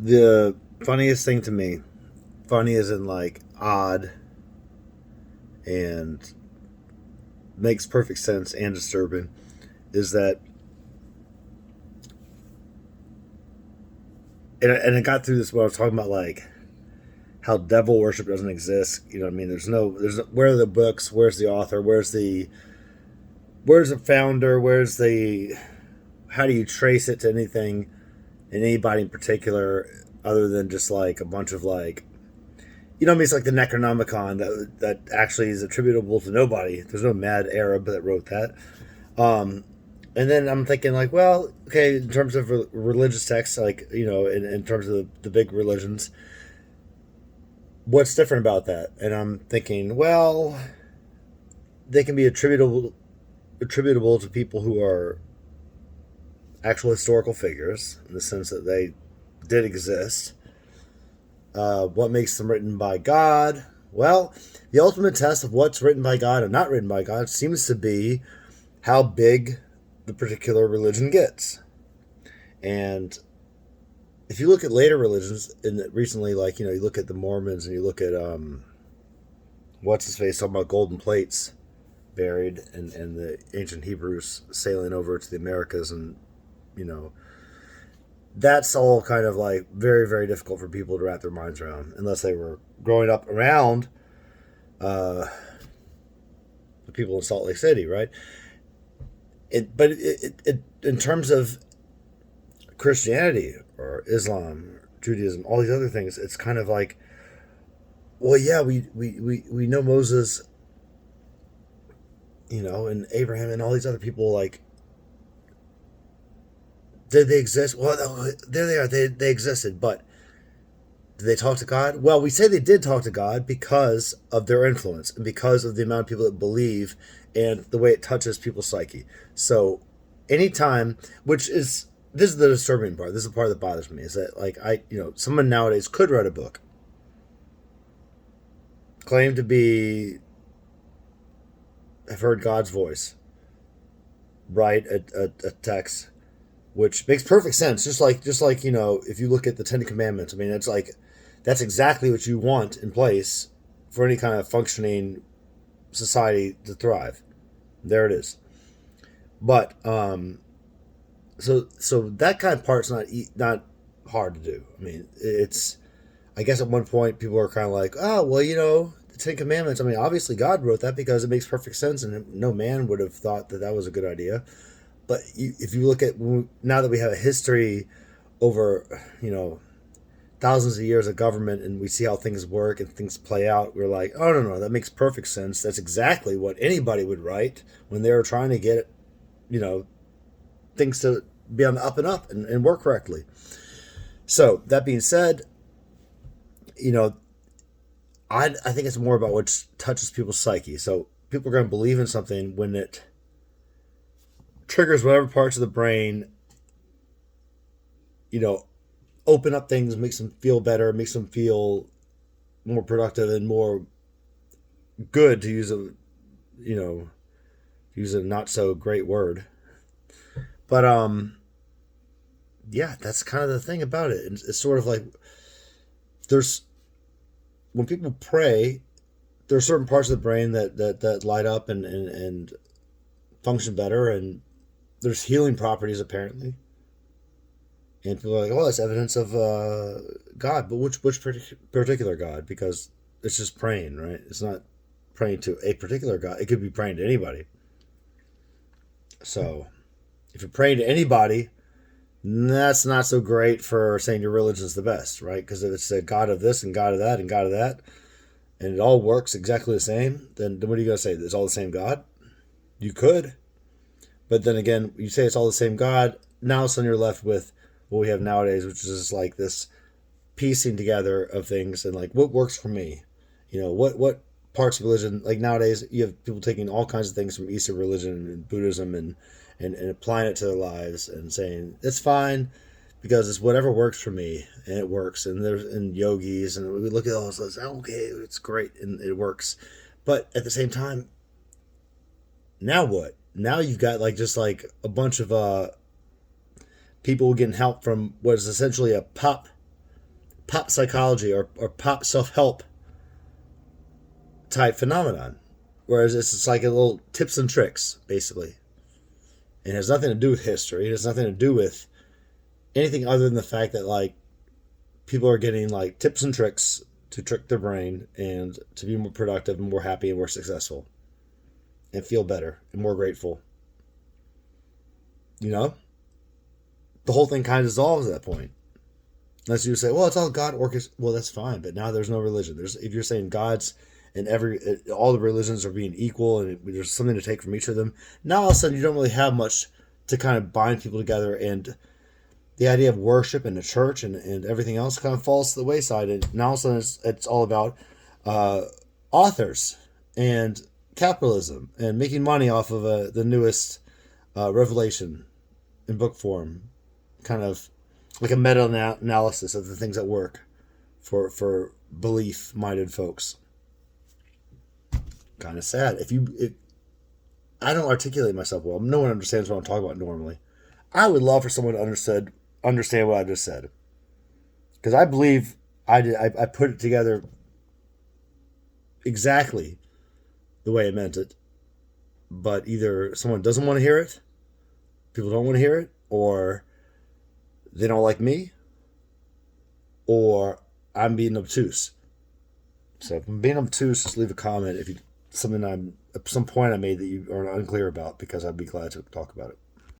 The funniest thing to me, funny as in like odd and makes perfect sense and disturbing, is that, and I got through this when I was talking about like how devil worship doesn't exist. You know what I mean? Where are the books? Where's the author? Where's the founder? How do you trace it to anything and anybody in particular other than just like a bunch of like, you know what I mean? It's like the Necronomicon that actually is attributable to nobody. There's no mad Arab that wrote that. Um, and then I'm thinking like, well, okay, in terms of religious texts, like in terms of the big religions, what's different about that? And I'm thinking, well, they can be attributable to people who are actual historical figures in the sense that they did exist. What makes them written by God? Well, the ultimate test of what's written by God and not written by God seems to be how big the particular religion gets. And if you look at later religions, and recently, like, you look at the Mormons and you look at what's his face talking about golden plates buried and the ancient Hebrews sailing over to the Americas, and you know that's all kind of like very, very difficult for people to wrap their minds around unless they were growing up around uh, the people in Salt Lake City, right? In terms of Christianity or Islam, or Judaism, all these other things, it's kind of like, well, yeah, we know Moses, and Abraham and all these other people. Like, did they exist? Well, there they are. They existed, but did they talk to God? Well, we say they did talk to God because of their influence and because of the amount of people that believe and the way it touches people's psyche. So, anytime, which is this is the disturbing part. This is the part that bothers me is that like someone nowadays could write a book, claim to be have heard God's voice, write a text which makes perfect sense. Just like if you look at the Ten Commandments, I mean, it's like that's exactly what you want in place for any kind of functioning society to thrive. There it is. But so that kind of part's not hard to do. I mean, it's I guess at one point people are kind of like, oh well, the Ten Commandments. I mean, obviously God wrote that because it makes perfect sense, and no man would have thought that that was a good idea. But if you look at now that we have a history over thousands of years of government and we see how things work and things play out, we're like, oh no, that makes perfect sense. That's exactly what anybody would write when they were trying to get you know things to be on the up and up and work correctly. So that being said, you know I think it's more about what touches people's psyche. So people are going to believe in something when it triggers whatever parts of the brain, you know, open up things, makes them feel better, makes them feel more productive and more good, to you know, use a not so great word. But yeah, that's kind of the thing about it. It's sort of like there's when people pray, there are certain parts of the brain that light up and function better, and there's healing properties apparently. And people are like, "Oh, that's evidence of God." But which particular God? Because it's just praying, right? It's not praying to a particular God. It could be praying to anybody. So if you're praying to anybody, that's not so great for saying your religion is the best, right? Because if it's a God of this and God of that and God of that, and it all works exactly the same, then what are you going to say? It's all the same God? You could. But then again, you say it's all the same God. Now suddenly you're left with what we have nowadays, which is just like this piecing together of things and like what works for me. What parts of religion, like nowadays you have people taking all kinds of things from Eastern religion and Buddhism and applying it to their lives and saying it's fine because it's whatever works for me and it works. And there's and yogis and we look at all this, okay, it's great and it works. But at the same time, now what? Now you've got like just like a bunch of people getting help from what is essentially a pop. pop psychology or pop self-help type phenomenon. Whereas it's like a little tips and tricks, basically. It has nothing to do with history. It has nothing to do with anything other than the fact that like people are getting like tips and tricks to trick their brain and to be more productive and more happy and more successful and feel better and more grateful. You know? The whole thing kind of dissolves at that point. Unless you say, well, it's all God orchestrated. Well, that's fine, but now there's no religion. If you're saying God's and all the religions are being equal and there's something to take from each of them, now all of a sudden you don't really have much to kind of bind people together, and the idea of worship and the church and everything else kind of falls to the wayside. And now all of a sudden it's all about authors and capitalism and making money off of the newest revelation in book form, kind of like a meta-analysis of the things that work for belief-minded folks. Kind of sad. If I don't articulate myself well, no one understands what I'm talking about normally. I would love for someone to understand what I just said, because I believe I did. I put it together exactly the way I meant it, but either someone doesn't want to hear it, people don't want to hear it, or they don't like me, or I'm being obtuse. So if I'm being obtuse, just leave a comment if you some point I made that you are unclear about, because I'd be glad to talk about it.